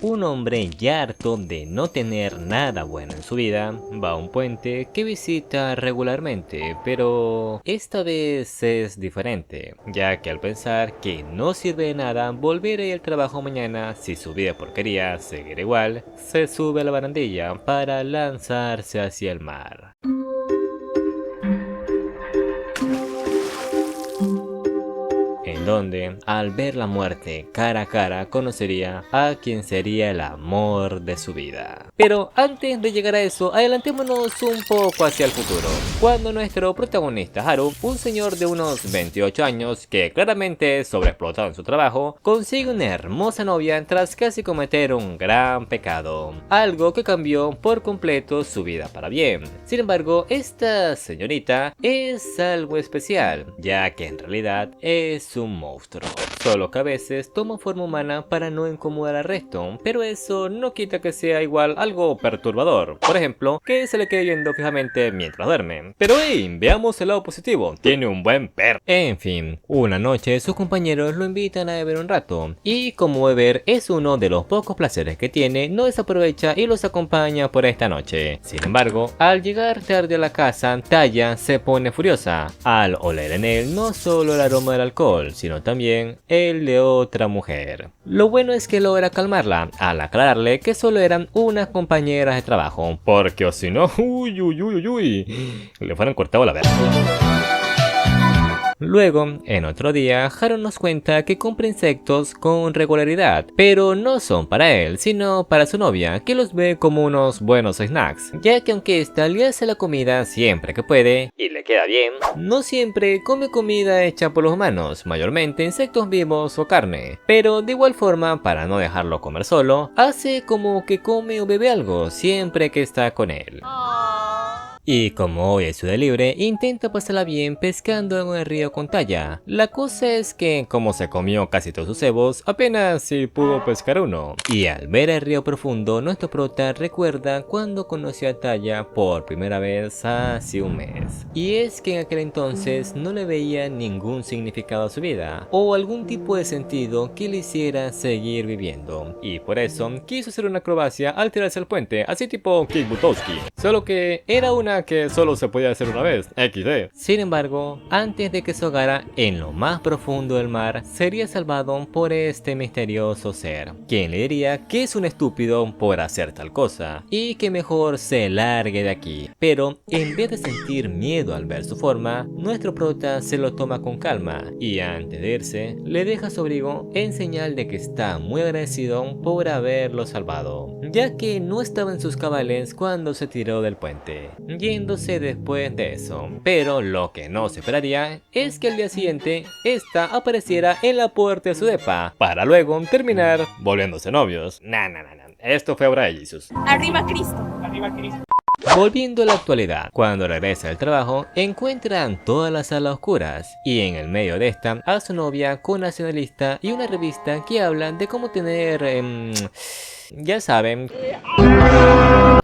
un hombre ya harto de no tener nada bueno en su vida va a un puente que visita regularmente, pero esta vez es diferente, ya que al pensar que no sirve de nada volver al trabajo mañana si su vida porquería seguirá igual, se sube a la barandilla para lanzarse hacia el mar. En donde, al ver la muerte cara a cara, conocería a quien sería el amor de su vida. Pero antes de llegar a eso, adelantémonos un poco hacia el futuro, cuando nuestro protagonista Haru, un señor de unos 28 años que claramente sobreexplotado en su trabajo, consigue una hermosa novia tras casi cometer un gran pecado, algo que cambió por completo su vida para bien. Sin embargo, esta señorita es algo especial, ya que en realidad es un monstruo, solo que a veces toma forma humana para no incomodar al resto, pero eso no quita que sea igual algo perturbador. Por ejemplo, que se le quede viendo fijamente mientras duerme. Pero hey, veamos el lado positivo, tiene un buen perro. En fin, una noche sus compañeros lo invitan a beber un rato, y como beber es uno de los pocos placeres que tiene, no desaprovecha y los acompaña por esta noche. Sin embargo, al llegar tarde a la casa, Taya se pone furiosa al oler en él no solo el aroma del alcohol, sino también el de otra mujer. Lo bueno es que logra calmarla al aclararle que solo eran unas compañeras de trabajo, porque o si no, le fueron cortado la verga. Luego, en otro día, Haru nos cuenta que compra insectos con regularidad, pero no son para él, sino para su novia, que los ve como unos buenos snacks, ya que aunque esta le hace la comida siempre que puede, y le queda bien, no siempre come comida hecha por los humanos, mayormente insectos vivos o carne, pero de igual forma, para no dejarlo comer solo, hace como que come o bebe algo siempre que está con él. Y como hoy es su día libre, intenta pasarla bien pescando en el río con Taya. La cosa es que, como se comió casi todos sus cebos, apenas si pudo pescar uno. Y al ver el río profundo, nuestro prota recuerda cuando conoció a Taya por primera vez hace un mes. Y es que en aquel entonces no le veía ningún significado a su vida, o algún tipo de sentido que le hiciera seguir viviendo. Y por eso quiso hacer una acrobacia al tirarse al puente, así tipo Kick Butowski. Solo que era una que solo se podía hacer una vez, XD. Sin embargo, antes de que se ahogara en lo más profundo del mar, sería salvado por este misterioso ser, quien le diría que es un estúpido por hacer tal cosa, y que mejor se largue de aquí. Pero en vez de sentir miedo al ver su forma, nuestro prota se lo toma con calma, y antes de irse, le deja su abrigo en señal de que está muy agradecido por haberlo salvado, ya que no estaba en sus cabales cuando se tiró del puente, yéndose después de eso. Pero lo que no se esperaría es que al día siguiente esta apareciera en la puerta de su depa, para luego terminar volviéndose novios. Esto fue obra de Jesus. Arriba Cristo. Arriba Cristo. Volviendo a la actualidad, cuando regresa del trabajo, encuentran todas las salas oscuras, y en el medio de esta a su novia con nacionalista y una revista que habla de cómo tener, ya saben,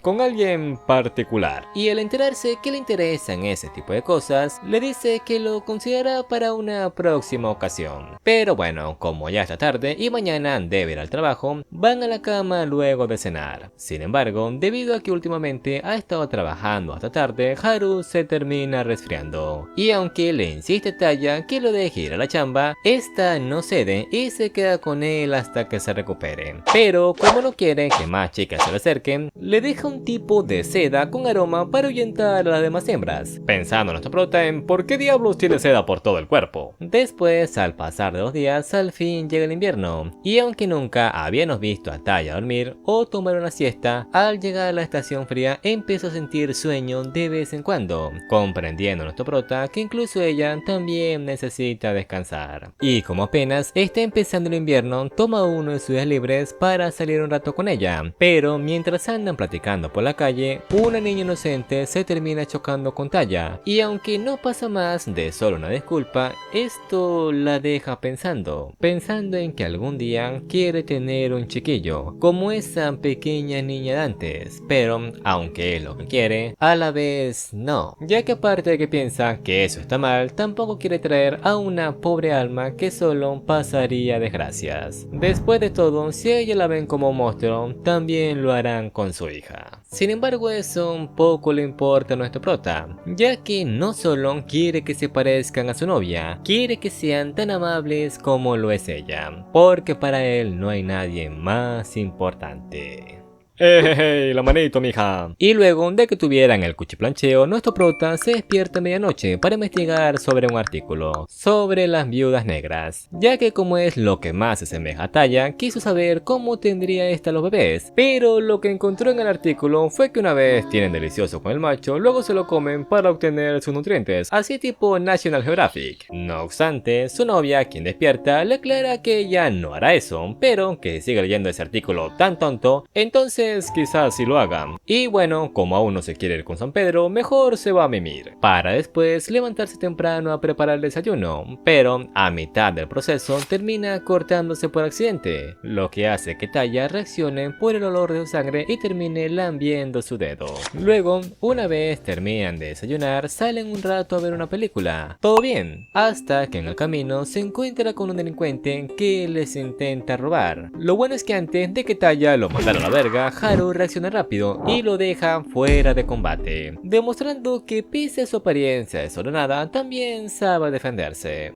con alguien particular. Y al enterarse que le interesan ese tipo de cosas, le dice que lo considera para una próxima ocasión. Pero bueno, como ya está tarde y mañana debe ir al trabajo, van a la cama luego de cenar. Sin embargo, debido a que últimamente ha estado trabajando hasta tarde, Haru se termina resfriando. Y aunque le insiste a Taya que lo deje ir a la chamba, esta no cede y se queda con él hasta que se recupere. Pero como no quiere que más chicas se le acerquen, le deja un tipo de seda con aroma para ahuyentar a las demás hembras, pensando nuestro prota en por qué diablos tiene seda por todo el cuerpo. Después, al pasar de los días, al fin llega el invierno, y aunque nunca habíamos visto a Taya dormir o tomar una siesta, al llegar a la estación fría empezó a sentir sueño de vez en cuando, comprendiendo nuestro prota que incluso ella también necesita descansar. Y como apenas está empezando el invierno, toma uno de sus días libres para salir un rato con ella, pero mientras andan platicando por la calle, una niña inocente se termina chocando con Taya, y aunque no pasa más de solo una disculpa, esto la deja pensando en que algún día quiere tener un chiquillo, como esa pequeña niña de antes, pero aunque es lo que quiere, a la vez no, ya que aparte de que piensa que eso está mal, tampoco quiere traer a una pobre alma que solo pasaría desgracias. Después de todo, si a ella la ven como monstruo, también lo harán con su hija. Sin embargo, eso poco le importa a nuestro prota, ya que no solo quiere que se parezcan a su novia, quiere que sean tan amables como lo es ella, porque para él no hay nadie más importante. La manito, mija. Y luego de que tuvieran el cuchiplancheo, nuestro prota se despierta a medianoche para investigar sobre un artículo sobre las viudas negras, ya que como es lo que más se asemeja a Taya, quiso saber cómo tendría esta los bebés, pero lo que encontró en el artículo fue que una vez tienen delicioso con el macho, luego se lo comen para obtener sus nutrientes, así tipo National Geographic. No obstante, su novia, quien despierta, le aclara que ella no hará eso, pero que sigue leyendo ese artículo tan tonto, entonces quizás sí lo hagan. Y bueno, como aún no se quiere ir con San Pedro, mejor se va a mimir, para después levantarse temprano a preparar el desayuno, pero a mitad del proceso termina cortándose por accidente, lo que hace que Taya reaccione por el olor de su sangre y termine lambiendo su dedo. Luego, una vez terminan de desayunar, salen un rato a ver una película. Todo bien, hasta que en el camino se encuentra con un delincuente que les intenta robar. Lo bueno es que antes de que Taya lo mandara a la verga, Haru reacciona rápido y lo deja fuera de combate, demostrando que pese a su apariencia desordenada, también sabe defenderse.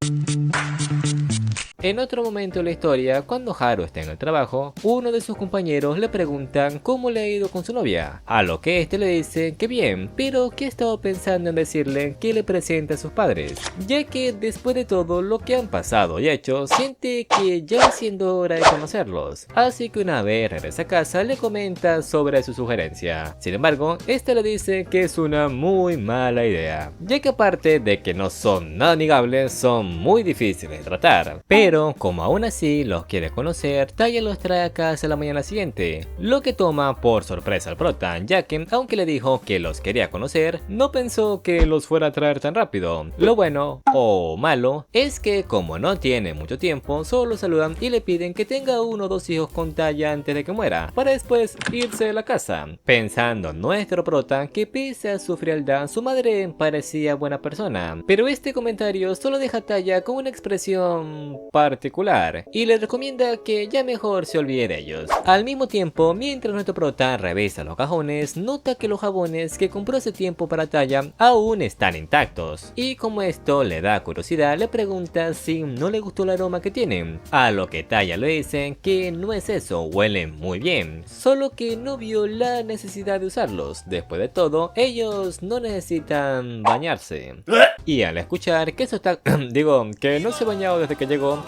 En otro momento de la historia, cuando Haru está en el trabajo, uno de sus compañeros le preguntan cómo le ha ido con su novia, a lo que este le dice que bien, pero que ha estado pensando en decirle que le presente a sus padres, ya que después de todo lo que han pasado y hecho, siente que ya va siendo hora de conocerlos, así que una vez regresa a casa le comenta sobre su sugerencia. Sin embargo, este le dice que es una muy mala idea, ya que aparte de que no son nada amigables, son muy difíciles de tratar, pero como aún así los quiere conocer, Taya los trae a casa la mañana siguiente, lo que toma por sorpresa al prota, ya que aunque le dijo que los quería conocer, no pensó que los fuera a traer tan rápido. Lo bueno, o malo, es que como no tiene mucho tiempo, solo saludan y le piden que tenga uno o dos hijos con Taya antes de que muera, para después irse de la casa, pensando nuestro prota que pese a su frialdad, su madre parecía buena persona, pero este comentario solo deja a Taya con una expresión particular y le recomienda que ya mejor se olvide de ellos. Al mismo tiempo, mientras nuestro prota revisa los cajones, nota que los jabones que compró hace tiempo para Taya aún están intactos, y como esto le da curiosidad, le pregunta si no le gustó el aroma que tienen, a lo que Taya le dice que no es eso, huelen muy bien, solo que no vio la necesidad de usarlos. Después de todo, ellos no necesitan bañarse. Y al escuchar que eso está digo, que no se ha bañado desde que llegó,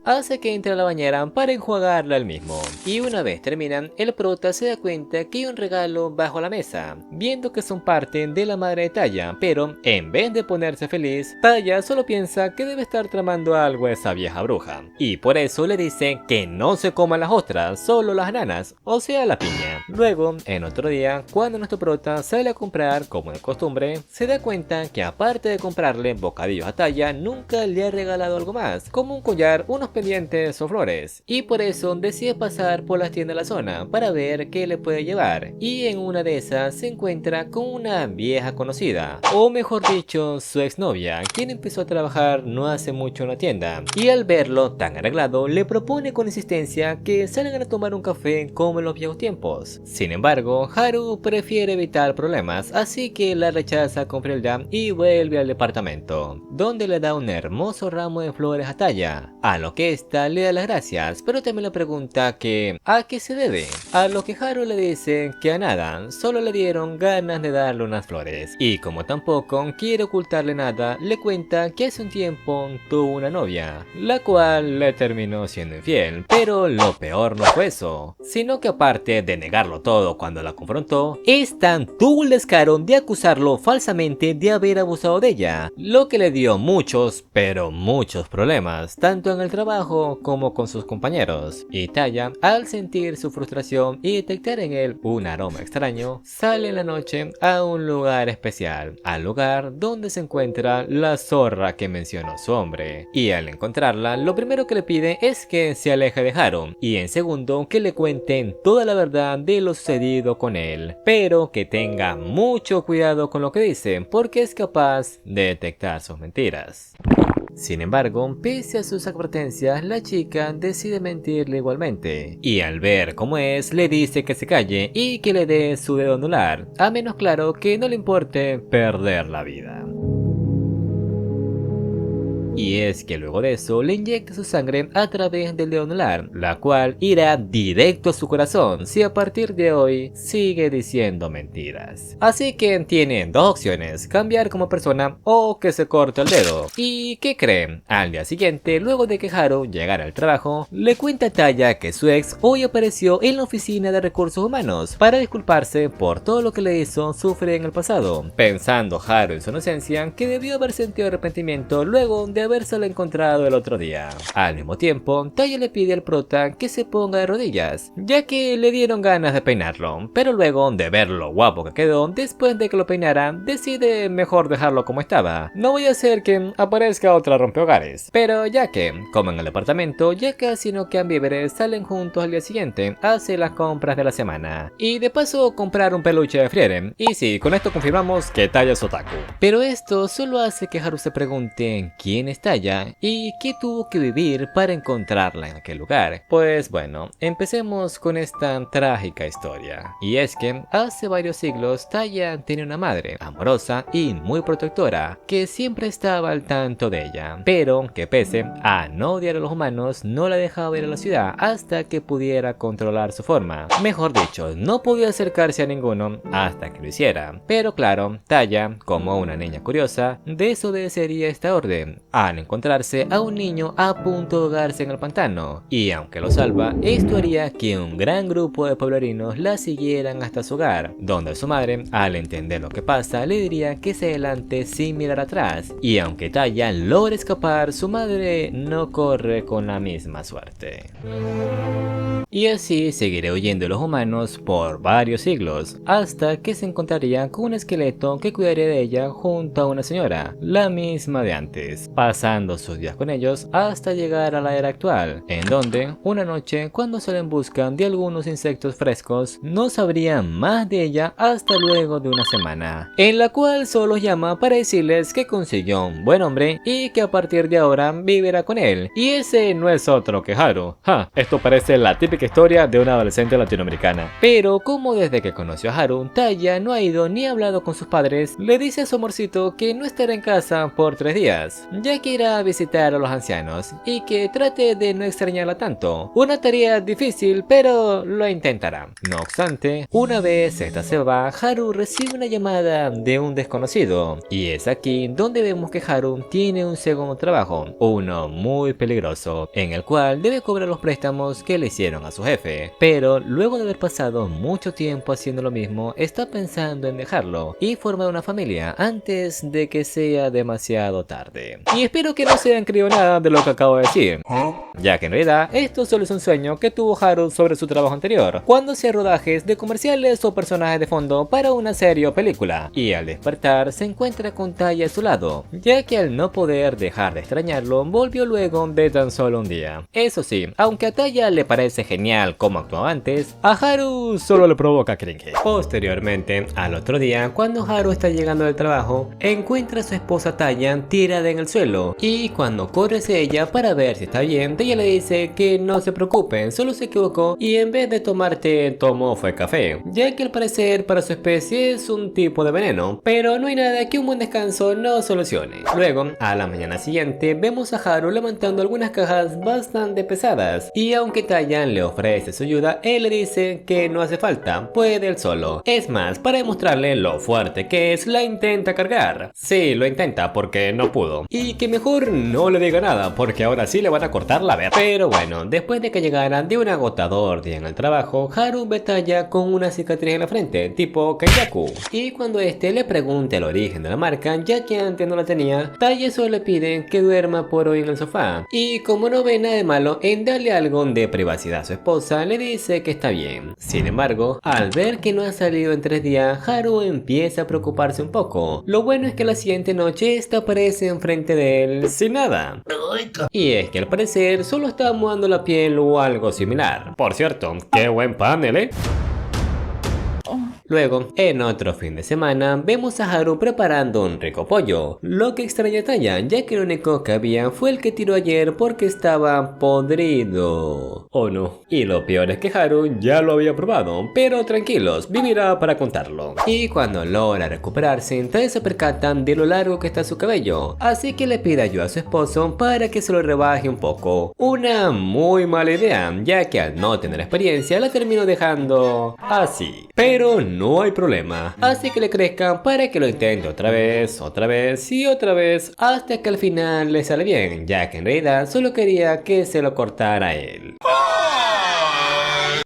hace que entre a la bañera para enjuagarla él mismo. Y una vez terminan, el prota se da cuenta que hay un regalo bajo la mesa, viendo que son parte de la madre de Taya, pero en vez de ponerse feliz, Taya solo piensa que debe estar tramando algo a esa vieja bruja, y por eso le dice que no se coman las ostras, solo las nanas, o sea la piña. Luego, en otro día, cuando nuestro prota sale a comprar como de costumbre, se da cuenta que aparte de comprarle bocadillos a Taya, nunca le ha regalado algo más, como un collar, unos pendientes o flores, y por eso decide pasar por las tiendas de la zona para ver qué le puede llevar, y en una de esas se encuentra con una vieja conocida, o mejor dicho, su exnovia, quien empezó a trabajar no hace mucho en la tienda, y al verlo tan arreglado le propone con insistencia que salgan a tomar un café como en los viejos tiempos. Sin embargo, Haru prefiere evitar problemas, así que la rechaza con frialdad y vuelve al departamento, donde le da un hermoso ramo de flores a Taya, a lo que esta le da las gracias, pero también le pregunta que ¿a qué se debe? A lo que Haru le dice que a nada, solo le dieron ganas de darle unas flores, y como tampoco quiere ocultarle nada, le cuenta que hace un tiempo tuvo una novia, la cual le terminó siendo infiel, pero lo peor no fue eso, sino que aparte de negarlo todo cuando la confrontó, esta tuvo el descaro de acusarlo falsamente de haber abusado de ella, lo que le dio muchos, pero muchos problemas, tanto en el trabajo como con sus compañeros. Y Taya, al sentir su frustración y detectar en él un aroma extraño, sale en la noche a un lugar especial, al lugar donde se encuentra la zorra que mencionó su hombre, y al encontrarla, lo primero que le pide es que se aleje de Haru, y en segundo que le cuenten toda la verdad de lo sucedido con él, pero que tenga mucho cuidado con lo que dice, porque es capaz de detectar sus mentiras. Sin embargo, pese a sus advertencias, la chica decide mentirle igualmente. Y al ver cómo es, le dice que se calle y que le dé su dedo anular, a menos claro que no le importe perder la vida. Y es que luego de eso le inyecta su sangre a través del dedo anular, la cual irá directo a su corazón si a partir de hoy sigue diciendo mentiras. Así que tienen dos opciones, cambiar como persona o que se corte el dedo. ¿Y qué creen? Al día siguiente, luego de que Haru llegara al trabajo, le cuenta a Taya que su ex hoy apareció en la oficina de recursos humanos para disculparse por todo lo que le hizo sufrir en el pasado, pensando Haru en su inocencia que debió haber sentido arrepentimiento luego de habérselo encontrado el otro día. Al mismo tiempo, Taya le pide al prota que se ponga de rodillas, ya que le dieron ganas de peinarlo, pero luego de ver lo guapo que quedó después de que lo peinara, decide mejor dejarlo como estaba. No voy a hacer que aparezca otra rompehogares, pero ya que, como en el departamento, ya casi no quedan víveres, salen juntos al día siguiente a hacer las compras de la semana. Y de paso comprar un peluche de Frieren. Y sí, con esto confirmamos que Taya es otaku. Pero esto solo hace que Haru se pregunte quién es Taya y qué tuvo que vivir para encontrarla en aquel lugar. Pues bueno, empecemos con esta trágica historia. Y es que hace varios siglos Taya tenía una madre amorosa y muy protectora que siempre estaba al tanto de ella, pero que pese a no odiar a los humanos no la dejaba ir a la ciudad hasta que pudiera controlar su forma. Mejor dicho, no podía acercarse a ninguno hasta que lo hiciera. Pero claro, Taya, como una niña curiosa, desobedecería esta orden al encontrarse a un niño a punto de ahogarse en el pantano, y aunque lo salva, esto haría que un gran grupo de pueblerinos la siguieran hasta su hogar, donde su madre, al entender lo que pasa, le diría que se adelante sin mirar atrás, y aunque Taya logra escapar, su madre no corre con la misma suerte. Y así seguiré huyendo de los humanos por varios siglos, hasta que se encontraría con un esqueleto que cuidaría de ella junto a una señora, la misma de antes, pasando sus días con ellos hasta llegar a la era actual, en donde, una noche, cuando salen en busca de algunos insectos frescos, no sabrían más de ella hasta luego de una semana, en la cual solo los llama para decirles que consiguió un buen hombre y que a partir de ahora vivirá con él, y ese no es otro que Haru. Esto parece la típica historia de una adolescente latinoamericana. Pero como desde que conoció a Haru, Taya no ha ido ni hablado con sus padres, le dice a su amorcito que no estará en casa por 3 días, ya que irá a visitar a los ancianos y que trate de no extrañarla tanto. Una tarea difícil, pero lo intentará. No obstante, una vez esta se va, Haru recibe una llamada de un desconocido, y es aquí donde vemos que Haru tiene un segundo trabajo, uno muy peligroso, en el cual debe cobrar los préstamos que le hicieron a su jefe, pero luego de haber pasado mucho tiempo haciendo lo mismo, está pensando en dejarlo y formar una familia antes de que sea demasiado tarde. Y espero que no se hayan creído nada de lo que acabo de decir, ya que en realidad esto solo es un sueño que tuvo Haru sobre su trabajo anterior, cuando hacía rodajes de comerciales o personajes de fondo para una serie o película, y al despertar se encuentra con Taya a su lado, ya que al no poder dejar de extrañarlo, volvió luego de tan solo un día. Eso sí, aunque a Taya le parece genial como actuaba antes, a Haru solo le provoca cringe. Posteriormente, al otro día, cuando Haru está llegando del trabajo, encuentra a su esposa Taya tirada en el suelo, y cuando corre hacia ella para ver si está bien, ella le dice que no se preocupen, solo se equivocó y en vez de tomar té, tomó fue café, ya que al parecer para su especie es un tipo de veneno, pero no hay nada que un buen descanso no solucione. Luego, a la mañana siguiente, vemos a Haru levantando algunas cajas bastante pesadas, y aunque Taya le ofrece su ayuda, él le dice que no hace falta, puede él solo. Es más, para demostrarle lo fuerte que es, la intenta cargar. Sí, lo intenta porque no pudo, y que mejor no le diga nada porque ahora sí le van a cortar la verga. Pero bueno, después de que llegaran de un agotador día en el trabajo, Haru ve a Taya con una cicatriz en la frente, tipo Kayaku, y cuando este le pregunta el origen de la marca, ya que antes no la tenía, Taya solo le pide que duerma por hoy en el sofá, y como no ve nada de malo en darle algo de privacidad a su esposa, le dice que está bien. Sin embargo, al ver que no ha salido en 3 días, Haru empieza a preocuparse un poco. Lo bueno es que la siguiente noche esta aparece enfrente de él sin nada, y es que al parecer solo está mudando la piel o algo similar. Por cierto, qué buen panel, Luego, en otro fin de semana, vemos a Haru preparando un rico pollo, lo que extraña a Taya, ya que lo único que había fue el que tiró ayer porque estaba podrido. ¿O no? Y lo peor es que Haru ya lo había probado, pero tranquilos, vivirá para contarlo. Y cuando logra recuperarse, Taya se percata de lo largo que está su cabello, así que le pide ayuda a su esposo para que se lo rebaje un poco. Una muy mala idea, ya que al no tener experiencia la terminó dejando así. Pero no hay problema, así que le crezcan para que lo intente otra vez y otra vez, hasta que al final le sale bien, ya que en realidad solo quería que se lo cortara él.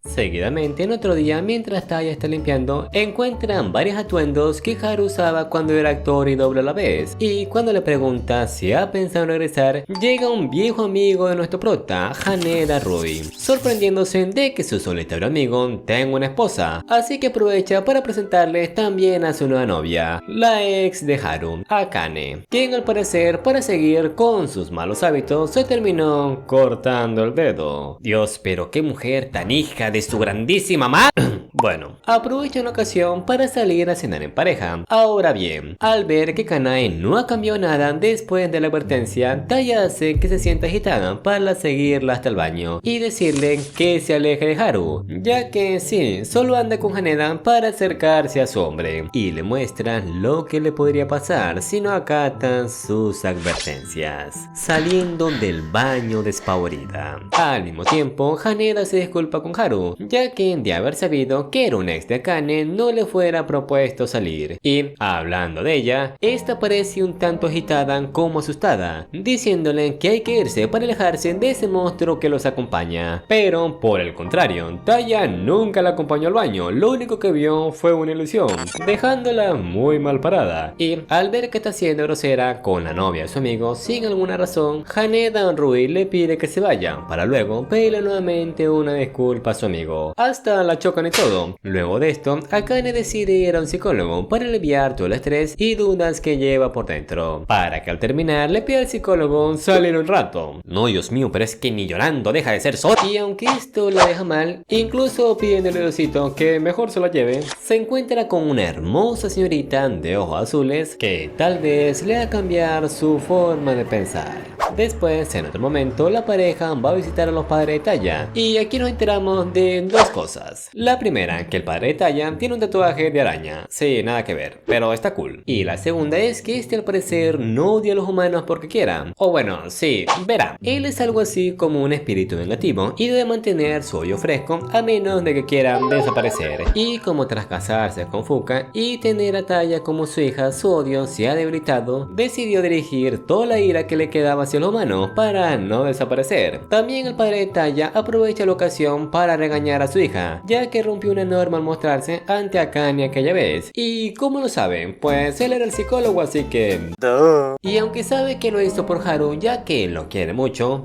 Seguidamente, en otro día, mientras Taya está limpiando, encuentran varios atuendos que Haru usaba cuando era actor y doble a la vez. Y cuando le pregunta si ha pensado en regresar, llega un viejo amigo de nuestro prota, Haneda Rui, sorprendiéndose de que su solitario amigo tenga una esposa. Así que aprovecha para presentarles también a su nueva novia, la ex de Haru, Akane, quien al parecer, para seguir con sus malos hábitos, se terminó cortando el dedo. Dios, pero qué mujer tan hija de su grandísima madre. Bueno, aprovecha una ocasión para salir a cenar en pareja. Ahora bien, al ver que Kanae no ha cambiado nada después de la advertencia, Taya hace que se sienta agitada para seguirla hasta el baño y decirle que se aleje de Haru, ya que sí, solo anda con Haneda para acercarse a su hombre, y le muestra lo que le podría pasar si no acata sus advertencias, saliendo del baño despavorida. Al mismo tiempo, Haneda se disculpa con Haru, ya que de haber sabido que era un ex de Akane no le fuera propuesto salir. Y hablando de ella, esta parece un tanto agitada como asustada, diciéndole que hay que irse para alejarse de ese monstruo que los acompaña. Pero por el contrario, Taya nunca la acompañó al baño, lo único que vio fue una ilusión, dejándola muy mal parada. Y al ver que está siendo grosera con la novia de su amigo sin alguna razón, Haneda Rui le pide que se vaya, para luego pedirle nuevamente una disculpa a su amigo. Hasta la chocan y todo. Luego de esto, Akane decide ir a un psicólogo para aliviar todo el estrés y dudas que lleva por dentro, para que al terminar le pida al psicólogo salir un rato. No, Dios mío, pero es que ni llorando deja de ser solo. Y aunque esto la deja mal, incluso pidiéndole a Diosito que mejor se la lleve, se encuentra con una hermosa señorita de ojos azules que tal vez le haga cambiar su forma de pensar. Después, en otro momento, la pareja va a visitar a los padres de Taya, y aquí nos enteramos de dos cosas. La primera, que el padre de Taya tiene un tatuaje de araña. Sí, nada que ver, pero está cool. Y la segunda es que este al parecer no odia a los humanos porque quiera. O bueno, sí, verá. Él es algo así como un espíritu vengativo y debe mantener su hoyo fresco a menos de que quieran desaparecer. Y como tras casarse con Fuka y tener a Taya como su hija, su odio se ha debilitado, decidió dirigir toda la ira que le quedaba hacia los humanos para no desaparecer. También el padre de Taya aprovecha la ocasión para regañar a su hija, ya que rompió una norma al mostrarse ante Akane aquella vez. ¿Y cómo lo saben? Pues él era el psicólogo, así que... Y aunque sabe que lo hizo por Haru, ya que lo quiere mucho,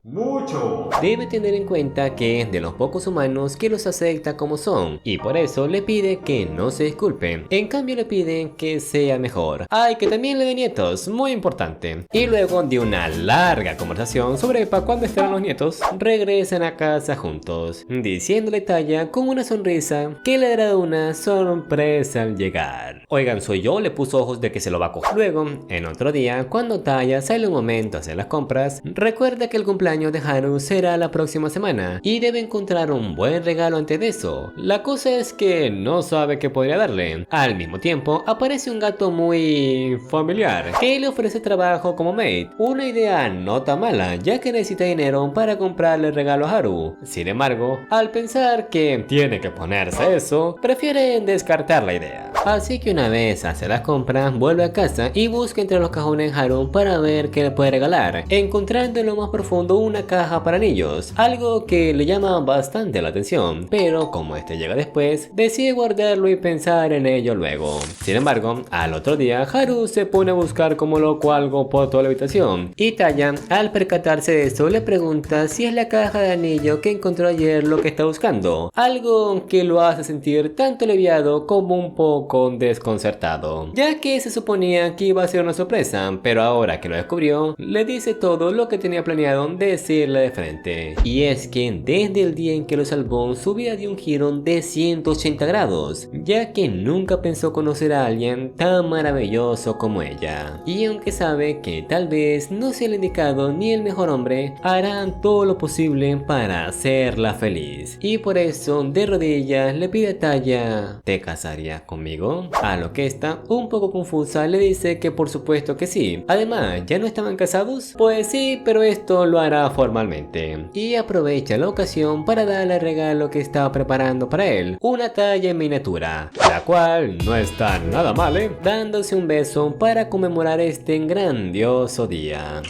debe tener en cuenta que es de los pocos humanos que los acepta como son, y por eso le pide que no se disculpe. En cambio le pide que sea mejor. Ay, que también le dé nietos, muy importante. Y luego de una larga conversación sobre para cuándo estarán los nietos, regresan a casa juntos, diciéndole a Taya con una sonrisa que le dará una sorpresa al llegar. Oigan, soy yo, le puso ojos de que se lo va a coger. Luego, en otro día, cuando Taya sale un momento a hacer las compras, recuerda que el cumpleaños de Haru será la próxima semana y debe encontrar un buen regalo antes de eso. La cosa es que no sabe qué podría darle. Al mismo tiempo, aparece un gato muy familiar que le ofrece trabajo como maid. Una idea no tan mala, ya que necesita dinero para comprarle regalo a Haru. Sin embargo, al pensar que tiene que ponerse eso, prefiere descartar la idea. Así que una vez hace las compras, vuelve a casa y busca entre los cajones Haru para ver qué le puede regalar, encontrando en lo más profundo una caja para anillos, algo que le llama bastante la atención, pero como este llega después, decide guardarlo y pensar en ello luego. Sin embargo, al otro día, Haru se pone a buscar como loco algo por toda la habitación, y Taya, al percatarse de eso, le pregunta si es la caja de anillo que encontró ayer lo que está buscando, algo que lo hace sentir tanto aliviado como un poco poco desconcertado, ya que se suponía que iba a ser una sorpresa, pero ahora que lo descubrió, le dice todo lo que tenía planeado decirle de frente. Y es que desde el día en que lo salvó, su vida dio un giro de 180 grados, ya que nunca pensó conocer a alguien tan maravilloso como ella. Y aunque sabe que tal vez no sea el indicado ni el mejor hombre, harán todo lo posible para hacerla feliz. Y por eso, de rodillas, le pide a Taya: ¿te casarías conmigo? A lo que esta, un poco confusa, le dice que por supuesto que sí. Además, ¿ya no estaban casados? Pues sí, pero esto lo hará formalmente. Y aprovecha la ocasión para darle el regalo que estaba preparando para él, una talla en miniatura, la cual no está nada mal, dándose un beso para conmemorar este grandioso día.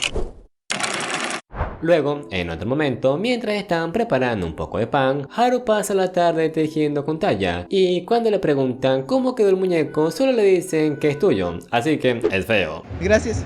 Luego, en otro momento, mientras están preparando un poco de pan, Haru pasa la tarde tejiendo con Taya, y cuando le preguntan cómo quedó el muñeco, solo le dicen que es tuyo, así que es feo. Gracias,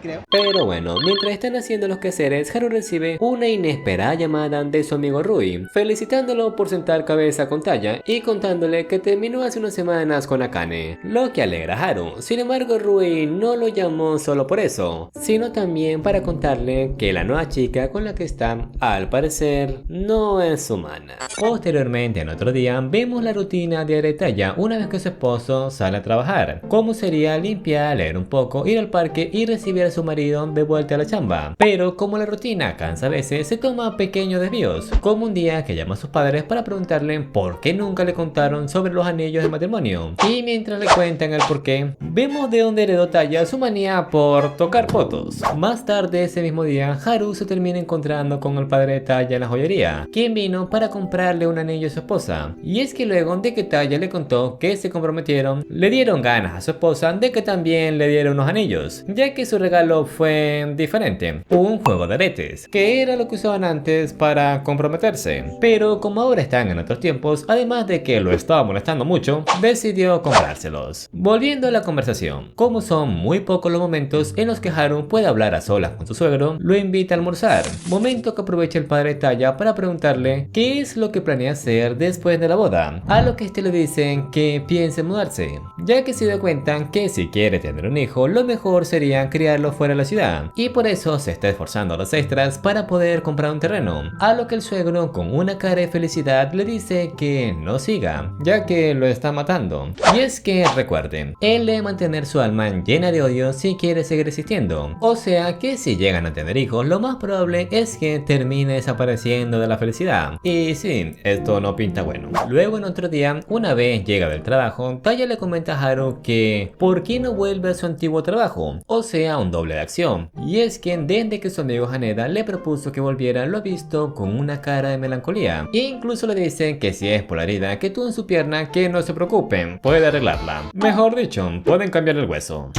creo. Pero bueno, mientras están haciendo los quehaceres, Haru recibe una inesperada llamada de su amigo Rui, felicitándolo por sentar cabeza con Taya y contándole que terminó hace unas semanas con Akane, lo que alegra a Haru. Sin embargo, Rui no lo llamó solo por eso, sino también para contarle que la nueva chica con la que está, al parecer, no es humana. Posteriormente, en otro día, vemos la rutina diaria de Taya una vez que su esposo sale a trabajar, como sería limpiar, leer un poco, ir al parque y recibir a su marido de vuelta a la chamba. Pero como la rutina cansa a veces, se toma pequeños desvíos, como un día que llama a sus padres para preguntarle por qué nunca le contaron sobre los anillos de matrimonio. Y mientras le cuentan el porqué, vemos de dónde heredó Taya su manía por tocar fotos. Más tarde ese mismo día, Haru se termina encontrando con el padre de Taya en la joyería, quien vino para comprarle un anillo a su esposa. Y es que luego de que Taya le contó que se comprometieron, le dieron ganas a su esposa de que también le diera unos anillos, ya que su regalo fue diferente, un juego de aretes, que era lo que usaban antes para comprometerse. Pero como ahora están en otros tiempos, además de que lo estaba molestando mucho, decidió comprárselos. Volviendo a la conversación, como son muy pocos los momentos en los que Haru puede hablar a solas con su suegro, lo invita a almorzar, momento que aprovecha el padre de Taya para preguntarle qué es lo que planea hacer después de la boda, a lo que este le dicen que piense mudarse, ya que se da cuenta que si quiere tener un hijo, lo mejor sería criarlo fuera de la ciudad, y por eso se está esforzando a los extras para poder comprar un terreno, a lo que el suegro con una cara de felicidad le dice que no siga, ya que lo está matando. Y es que recuerden, él debe mantener su alma llena de odio si quiere seguir existiendo, o sea que si llegan a tener hijos, lo más probable es que termine desapareciendo de la felicidad. Y sí, esto no pinta bueno. Luego en otro día, una vez llega del trabajo, Taya le comenta a Haru que ¿por qué no vuelve a su antiguo trabajo? O sea, un doble de acción. Y es que desde que su amigo Haneda le propuso que volviera, lo ha visto con una cara de melancolía, e incluso le dicen que si es por la herida que tuvo en su pierna, que no se preocupen, puede arreglarla. Mejor dicho, pueden cambiar el hueso.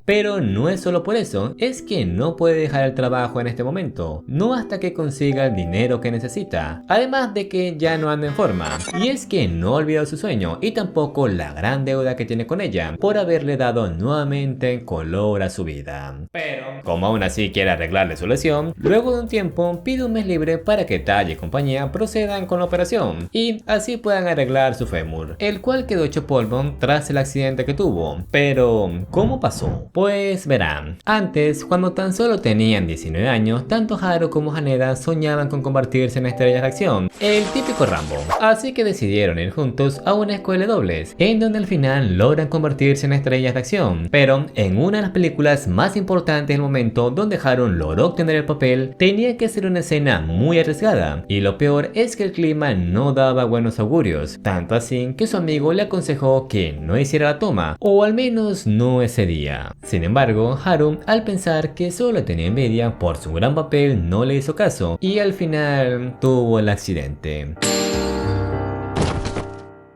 Pero no es solo por eso, es que no puede dejar el trabajo en este momento, no hasta que consiga el dinero que necesita, además de que ya no anda en forma, y es que no olvidó su sueño y tampoco la gran deuda que tiene con ella, por haberle dado nuevamente color a su vida. Pero, como aún así quiere arreglarle su lesión, luego de un tiempo pide un mes libre para que Taya y compañía procedan con la operación, y así puedan arreglar su fémur, el cual quedó hecho polvo tras el accidente que tuvo. Pero, ¿cómo pasó? Pues verán, antes, cuando tan solo tenían 19 años, tanto Haru como Haneda soñaban con convertirse en estrellas de acción, el típico Rambo. Así que decidieron ir juntos a una escuela de dobles, en donde al final logran convertirse en estrellas de acción. Pero en una de las películas más importantes del momento, donde Haru logró obtener el papel, tenía que ser una escena muy arriesgada, y lo peor es que el clima no daba buenos augurios, tanto así que su amigo le aconsejó que no hiciera la toma, o al menos no ese día. Sin embargo, Haru, al pensar que solo tenía envidia por su gran papel, no le hizo caso y al final tuvo el accidente.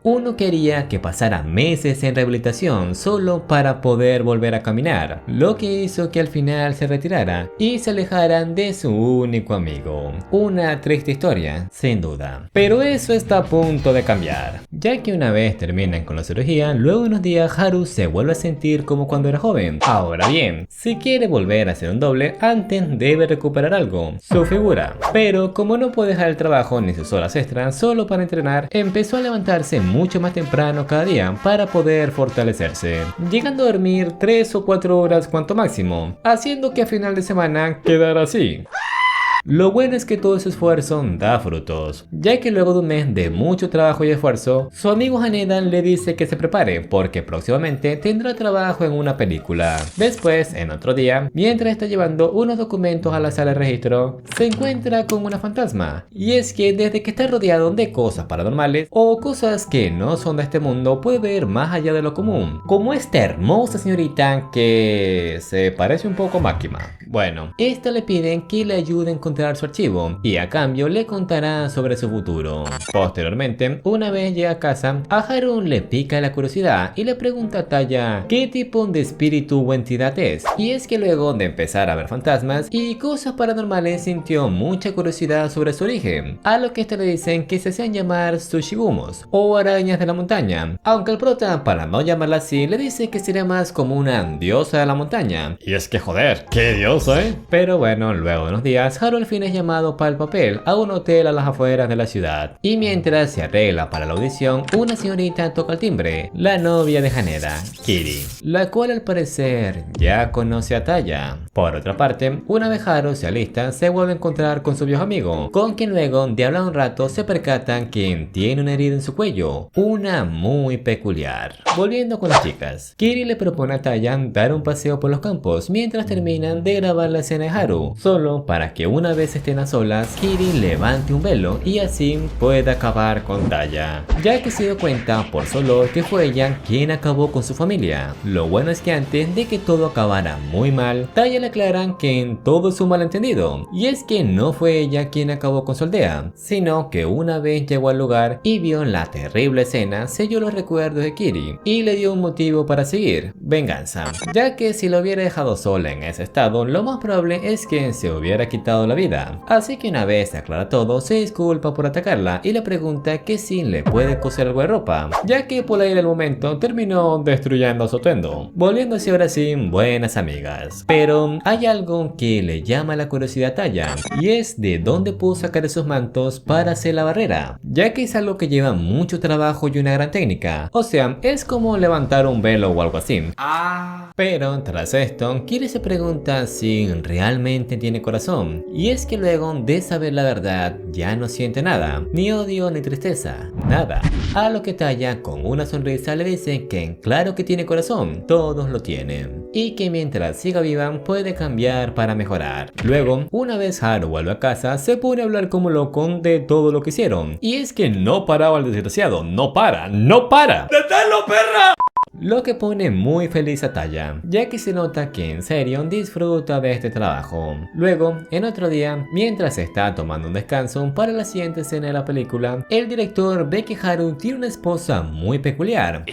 Uno quería que pasara meses en rehabilitación solo para poder volver a caminar, lo que hizo que al final se retirara y se alejaran de su único amigo. Una triste historia, sin duda. Pero eso está a punto de cambiar, ya que una vez terminan con la cirugía, luego de unos días Haru se vuelve a sentir como cuando era joven. Ahora bien, si quiere volver a hacer un doble, antes debe recuperar algo, su figura. Pero como no puede dejar el trabajo ni sus horas extras solo para entrenar, empezó a levantarse mucho más temprano cada día para poder fortalecerse, llegando a dormir 3 o 4 horas cuanto máximo, haciendo que a final de semana quedara así. Lo bueno es que todo ese esfuerzo da frutos, ya que luego de un mes de mucho trabajo y esfuerzo, su amigo Haneda le dice que se prepare porque próximamente tendrá trabajo en una película. Después, en otro día, mientras está llevando unos documentos a la sala de registro, se encuentra con una fantasma. Y es que desde que está rodeado de cosas paranormales o cosas que no son de este mundo, puede ver más allá de lo común, como esta hermosa señorita que se parece un poco a Máquina. Bueno, esta le piden que le ayude a encontrar su archivo y a cambio le contará sobre su futuro. Posteriormente, una vez llega a casa, a Haru le pica la curiosidad y le pregunta a Taya qué tipo de espíritu o entidad es. Y es que luego de empezar a ver fantasmas y cosas paranormales sintió mucha curiosidad sobre su origen, a lo que este le dicen que se hacen llamar Sushigumos o arañas de la montaña, aunque el prota, para no llamarla así, le dice que sería más como una diosa de la montaña. Y es que joder, qué diosa, Pero bueno, luego de unos días, Haru al fin es llamado para el papel a un hotel a las afueras de la ciudad. Y mientras se arregla para la audición, una señorita toca el timbre, la novia de Haneda, Kiri, la cual al parecer ya conoce a Taya. Por otra parte, una vez Haru se alista, se vuelve a encontrar con su viejo amigo, con quien luego de hablar un rato se percatan que tiene una herida en su cuello, una muy peculiar. Volviendo con las chicas, Kiri le propone a Taya dar un paseo por los campos mientras terminan de grabar la escena de Haru, solo para que una vez estén a solas, Kiri levante un velo y así pueda acabar con Taya, ya que se dio cuenta por su olor que fue ella quien acabó con su familia. Lo bueno es que antes de que todo acabara muy mal, Taya le aclaran que en todo es un malentendido, y es que no fue ella quien acabó con su aldea, sino que una vez llegó al lugar y vio la terrible escena, selló los recuerdos de Kiri y le dio un motivo para seguir: venganza, ya que si lo hubiera dejado sola en ese estado, lo más probable es que se hubiera quitado la vida. Así que una vez se aclara todo, se disculpa por atacarla y le pregunta que si le puede coser algo de ropa, ya que por ahí del momento terminó destruyendo su atuendo, volviéndose ahora sí buenas amigas. Pero hay algo que le llama la curiosidad a Taya, y es de dónde pudo sacar esos mantos para hacer la barrera, ya que es algo que lleva mucho trabajo y una gran técnica. O sea, es como levantar un velo o algo así. Pero tras esto, Kiri se pregunta si realmente tiene corazón, y es que luego de saber la verdad ya no siente nada, ni odio ni tristeza, nada. A lo que Taya con una sonrisa le dice que claro que tiene corazón, todos lo tienen, y que mientras siga viva puede cambiar para mejorar. Luego, una vez Haru vuelve a casa, se pone a hablar como loco de todo lo que hicieron, y es que no paraba el desgraciado, no para. ¡Deténlo, perra! Lo que pone muy feliz a Taya, ya que se nota que en serio disfruta de este trabajo. Luego, en otro día, mientras está tomando un descanso para la siguiente escena de la película, el director ve que Haru tiene una esposa muy peculiar.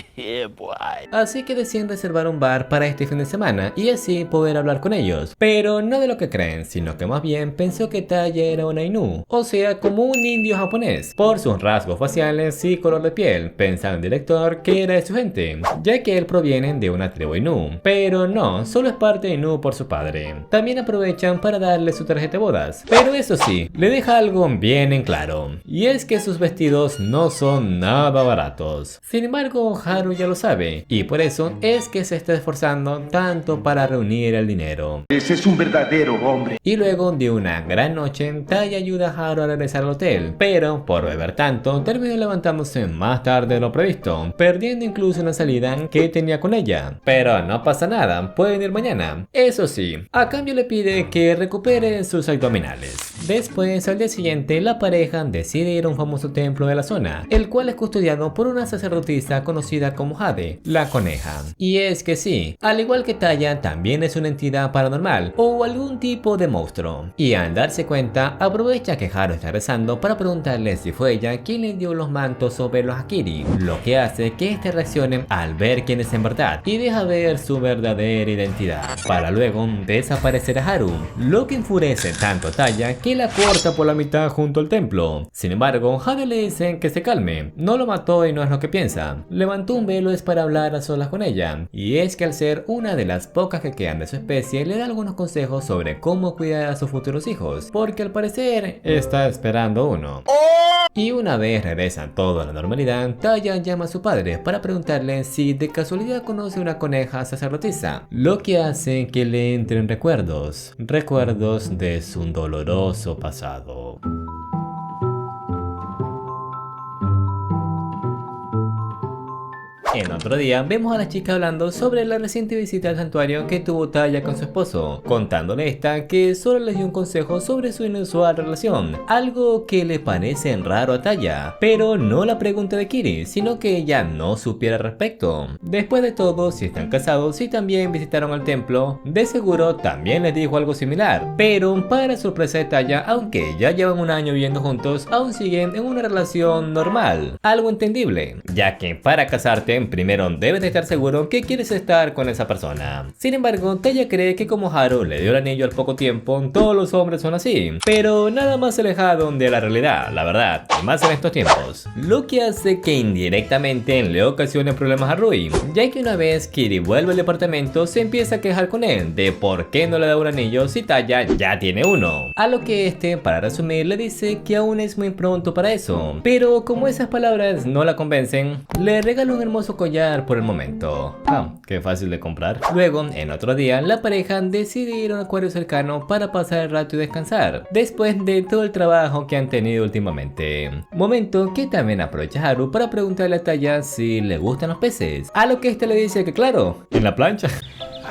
Así que deciden reservar un bar para este fin de semana y así poder hablar con ellos. Pero no de lo que creen, sino que más bien pensó que Taya era una Ainu, o sea, como un indio japonés, por sus rasgos faciales y color de piel, pensando el director que era de su gente, ya que él proviene de una tribu Ainu, pero no, solo es parte de Ainu por su padre. También aprovechan para darle su tarjeta de bodas, pero eso sí, le deja algo bien en claro, y es que sus vestidos no son nada baratos. Sin embargo, Haru ya lo sabe, y por eso es que se está esforzando tanto para reunir el dinero. Ese es un verdadero hombre. Y luego de una gran noche, Taya ayuda a Haru a regresar al hotel, pero por beber tanto, terminó levantándose más tarde de lo previsto, perdiendo incluso una salida que tenía con ella. Pero no pasa nada, pueden ir mañana. Eso sí, a cambio le pide que recupere sus abdominales. Después, al día siguiente, la pareja decide ir a un famoso templo de la zona, el cual es custodiado por una sacerdotisa conocida como Jade, la coneja. Y es que sí, al igual que Taya, también es una entidad paranormal o algún tipo de monstruo. Y al darse cuenta, aprovecha que Haru está rezando para preguntarle si fue ella quien le dio los mantos o velos a Kiri, lo que hace que este reaccione al ver quién es en verdad y deja ver su verdadera identidad, para luego desaparecer a Haru, lo que enfurece tanto a Taya que la corta por la mitad junto al templo. Sin embargo, Jade le dice que se calme, no lo mató y no es lo que piensa. Levantó un velo es para hablar a solas con ella, y es que al ser una de las pocas que quedan de su especie, le da algunos consejos sobre cómo cuidar a sus futuros hijos, porque al parecer está esperando uno. Y una vez regresan todo a la normalidad, Taya llama a su padre para preguntarle si de casualidad conoce una coneja sacerdotisa, lo que hace que le entren recuerdos de su doloroso pasado. En otro día, vemos a la chica hablando sobre la reciente visita al santuario que tuvo Taya con su esposo, contándole esta que solo les dio un consejo sobre su inusual relación, algo que le parece raro a Taya, pero no la pregunta de Kiri, sino que ella no supiera al respecto. Después de todo, si están casados y también visitaron el templo, de seguro también les dijo algo similar, pero para sorpresa de Taya, aunque ya llevan un año viviendo juntos, aún siguen en una relación normal, algo entendible, ya que para casarte primero debes de estar seguro que quieres estar con esa persona. Sin embargo, Taya cree que como Haru le dio el anillo al poco tiempo, todos los hombres son así, pero nada más alejado de la realidad, la verdad, y más en estos tiempos, lo que hace que indirectamente le ocasione problemas a Rui, ya que una vez Kiri vuelve al departamento se empieza a quejar con él de por qué no le da un anillo si Taya ya tiene uno, a lo que este, para resumir, le dice que aún es muy pronto para eso, pero como esas palabras no la convencen, le regala un hermoso collar por el momento. Qué fácil de comprar. Luego, en otro día, la pareja decide ir a un acuario cercano para pasar el rato y descansar, después de todo el trabajo que han tenido últimamente. Momento que también aprovecha Haru para preguntarle a Taya si le gustan los peces, a lo que este le dice que claro, en la plancha.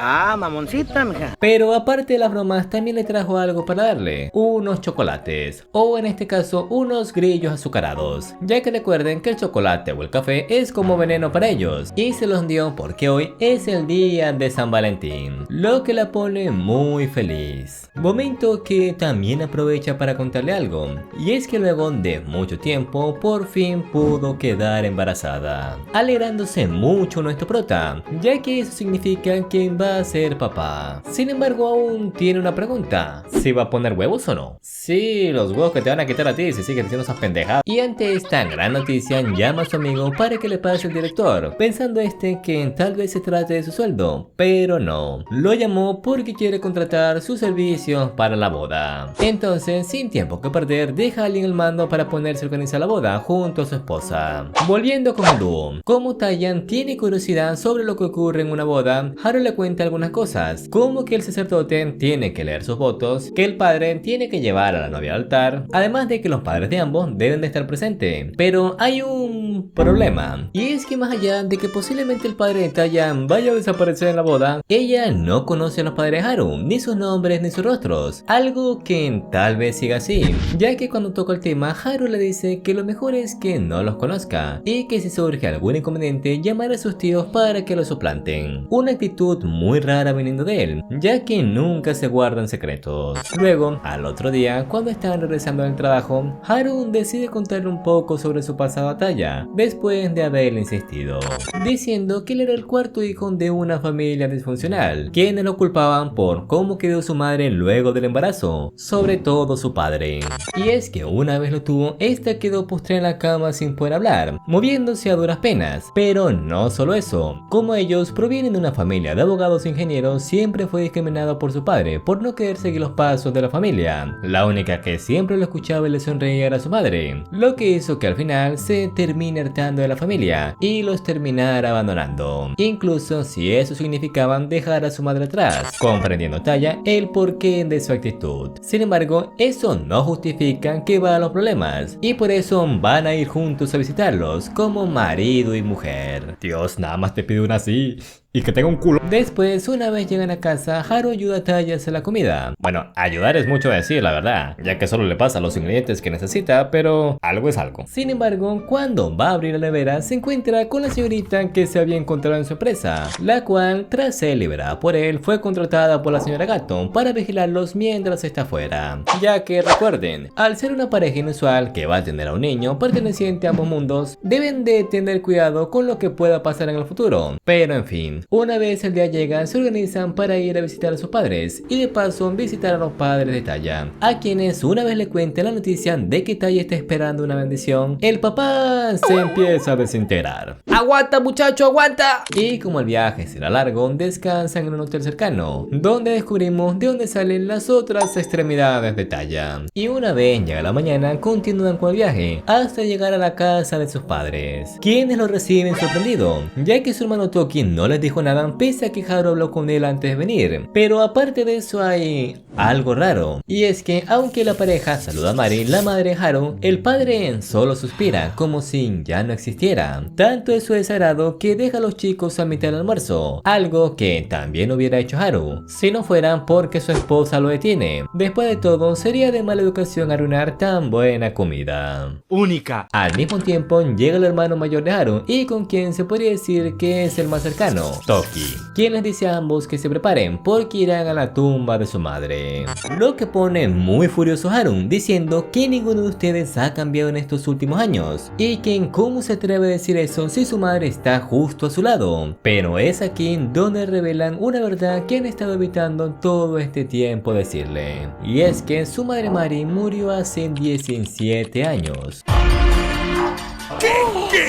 Ah, mamoncita, mija. Pero aparte de las bromas, también le trajo algo para darle, unos chocolates, o en este caso, unos grillos azucarados, ya que recuerden que el chocolate o el café es como veneno para ellos, y se los dio porque hoy es el día de San Valentín, lo que la pone muy feliz. Momento que también aprovecha para contarle algo, y es que luego de mucho tiempo, por fin pudo quedar embarazada, alegrándose mucho nuestro prota, ya que eso significa que va a ser papá. Sin embargo, aún tiene una pregunta: ¿si va a poner huevos o no? Sí, los huevos que te van a quitar a ti si sigues diciendo esas pendejadas. Y ante esta gran noticia, llama a su amigo para que le pase el director, pensando que tal vez se trate de su sueldo, pero no. Lo llamó porque quiere contratar sus servicios para la boda. Entonces, sin tiempo que perder, deja a alguien el mando para ponerse a organizar la boda junto a su esposa. Volviendo con el dúo, como Tayan tiene curiosidad sobre lo que ocurre en una boda, Haru le cuenta algunas cosas, como que el sacerdote tiene que leer sus votos, que el padre tiene que llevar a la novia al altar, además de que los padres de ambos deben de estar presentes. Pero hay un problema, y es que más allá de que posiblemente el padre de Taya vaya a desaparecer en la boda, ella no conoce a los padres de Haru, ni sus nombres ni sus rostros, algo que tal vez siga así, ya que cuando toca el tema, Haru le dice que lo mejor es que no los conozca, y que si surge algún inconveniente, llamará a sus tíos para que lo suplanten. Una actitud muy rara viniendo de él, ya que nunca se guardan secretos. Luego, al otro día, cuando están regresando del trabajo, Haru decide contarle un poco sobre su pasada batalla, después de haberle insistido, diciendo que él era el cuarto hijo de una familia disfuncional, quienes lo culpaban por cómo quedó su madre luego del embarazo, sobre todo su padre. Y es que una vez lo tuvo, esta quedó postrada en la cama sin poder hablar, moviéndose a duras penas. Pero no solo eso, como ellos provienen de una familia de abogados e ingenieros, siempre fue discriminado por su padre por no querer seguir los pasos de la familia. La única que siempre lo escuchaba y le sonreía era su madre, lo que hizo que al final se termine hartando de la familia y los terminara abandonando, incluso si eso significaba dejar a su madre atrás, comprendiendo Taya el porqué de su actitud. Sin embargo, eso no justifica que va a los problemas, y por eso van a ir juntos a visitarlos como marido y mujer. Dios, nada más te pido una así. Y que tenga un culo. Después, una vez llegan a casa, Haru ayuda a Taya a hacer la comida. Bueno, ayudar es mucho decir, la verdad, ya que solo le pasa los ingredientes que necesita, pero algo es algo. Sin embargo, cuando va a abrir la nevera, se encuentra con la señorita que se había encontrado en su empresa, la cual, tras ser liberada por él, fue contratada por la señora Gato para vigilarlos mientras está afuera. Ya que recuerden, al ser una pareja inusual que va a tener a un niño perteneciente a ambos mundos, deben de tener cuidado con lo que pueda pasar en el futuro. Pero en fin, Una vez el día llega, se organizan para ir a visitar a sus padres y de paso visitar a los padres de Taya, a quienes una vez le cuentan la noticia de que Taya está esperando una bendición, el papá se empieza a desintegrar. ¡Aguanta, muchacho, aguanta! Y como el viaje será largo, descansan en un hotel cercano, donde descubrimos de dónde salen las otras extremidades de Taya. Y una vez llega la mañana, continúan con el viaje hasta llegar a la casa de sus padres, quienes lo reciben sorprendido, ya que su hermano Toki no les dijo nada pese a que Haru habló con él antes de venir. Pero aparte de eso hay algo raro, y es que aunque la pareja saluda a Mari, la madre de Haru, el padre solo suspira como si ya no existiera. Tanto es su desagrado que deja a los chicos a mitad del almuerzo, algo que también hubiera hecho Haru si no fuera porque su esposa lo detiene. Después de todo, sería de mala educación arruinar tan buena comida. Única. Al mismo tiempo llega el hermano mayor de Haru y con quien se podría decir que es el más cercano, Toki, quien les dice a ambos que se preparen porque irán a la tumba de su madre. Lo que pone muy furioso a Haru, diciendo que ninguno de ustedes ha cambiado en estos últimos años y que cómo se atreve a decir eso si su madre está justo a su lado. Pero es aquí donde revelan una verdad que han estado evitando todo este tiempo decirle, y es que su madre Mari murió hace 17 años.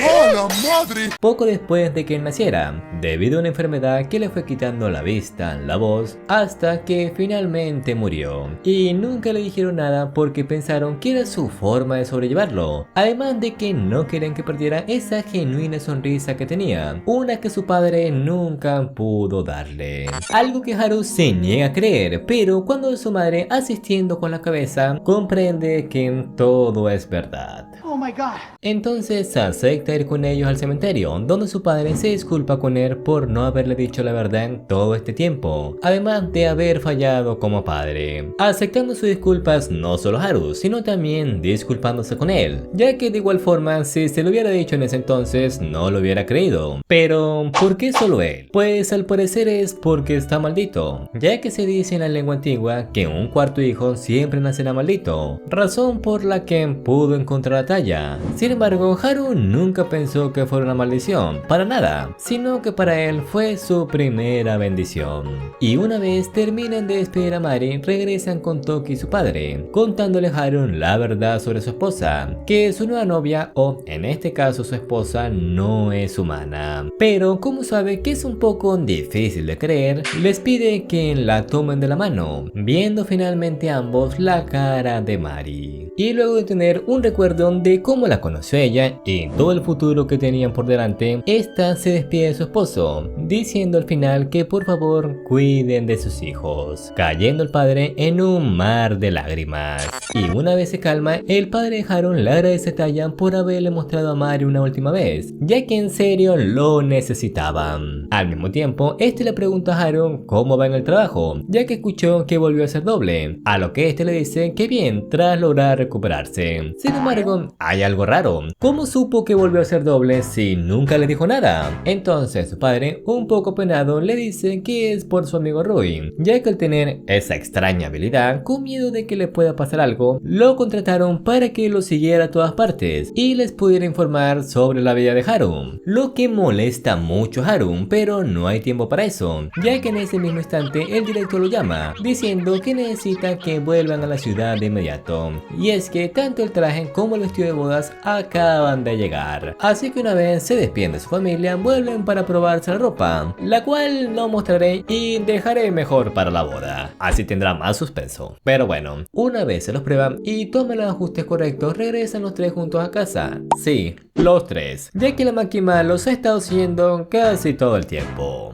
¡Oh, la madre! Poco después de que él naciera, debido a una enfermedad que le fue quitando la vista, la voz, hasta que finalmente murió. Y nunca le dijeron nada porque pensaron que era su forma de sobrellevarlo, además de que no querían que perdiera esa genuina sonrisa que tenía, una que su padre nunca pudo darle. Algo que Haru se niega a creer, pero cuando su madre, asistiendo con la cabeza, comprende que todo es verdad. Oh my God. Entonces acepta ir con ellos al cementerio, donde su padre se disculpa con él por no haberle dicho la verdad en todo este tiempo, además de haber fallado como padre. Aceptando sus disculpas no solo Haru, sino también disculpándose con él, ya que de igual forma si se lo hubiera dicho en ese entonces no lo hubiera creído. Pero ¿por qué solo él? Pues al parecer es porque está maldito, ya que se dice en la lengua antigua que un cuarto hijo siempre nacerá maldito, razón por la que pudo encontrar a Taya. Sin embargo, Haru nunca pensó que fuera una maldición, para nada, sino que para él fue su primera bendición. Y una vez terminan de despedir a Mari, regresan con Toki y su padre, contándole a Haru la verdad sobre su esposa, que su nueva novia, o en este caso su esposa, no es humana. Pero como sabe que es un poco difícil de creer, les pide que la tomen de la mano, viendo finalmente ambos la cara de Mari. Y luego de tener un recuerdo de cómo la conoció ella y todo el futuro que tenían por delante, esta se despide de su esposo, diciendo al final que por favor cuiden de sus hijos, cayendo el padre en un mar de lágrimas. Y una vez se calma, el padre de Haru le agradece a Taya por haberle mostrado a Mari una última vez, ya que en serio lo necesitaban. Al mismo tiempo, este le pregunta a Haru cómo va en el trabajo, ya que escuchó que volvió a ser doble, a lo que este le dice que bien tras lograr recuperarse. Sin embargo, hay algo raro. ¿Cómo supo que volvió a ser doble si nunca le dijo nada? Entonces su padre, un poco penado, le dice que es por su amigo Rui, ya que al tener esa extraña habilidad, con miedo de que le pueda pasar algo, lo contrataron para que lo siguiera a todas partes y les pudiera informar sobre la vida de Haru, lo que molesta mucho a Haru, pero no hay tiempo para eso, ya que en ese mismo instante el director lo llama, diciendo que necesita que vuelvan a la ciudad de inmediato, y es que tanto el traje como el vestido de bodas acaban de llegar, así que una vez se despiden de su familia, vuelven para probarse la ropa, la cual no mostraré y dejaré mejor para la boda, así tendrá más suspenso. Pero bueno, una vez se los prueban y toman los ajustes correctos, regresan los tres juntos a casa. Sí, los tres, ya que la Makima los ha estado siguiendo casi todo el tiempo.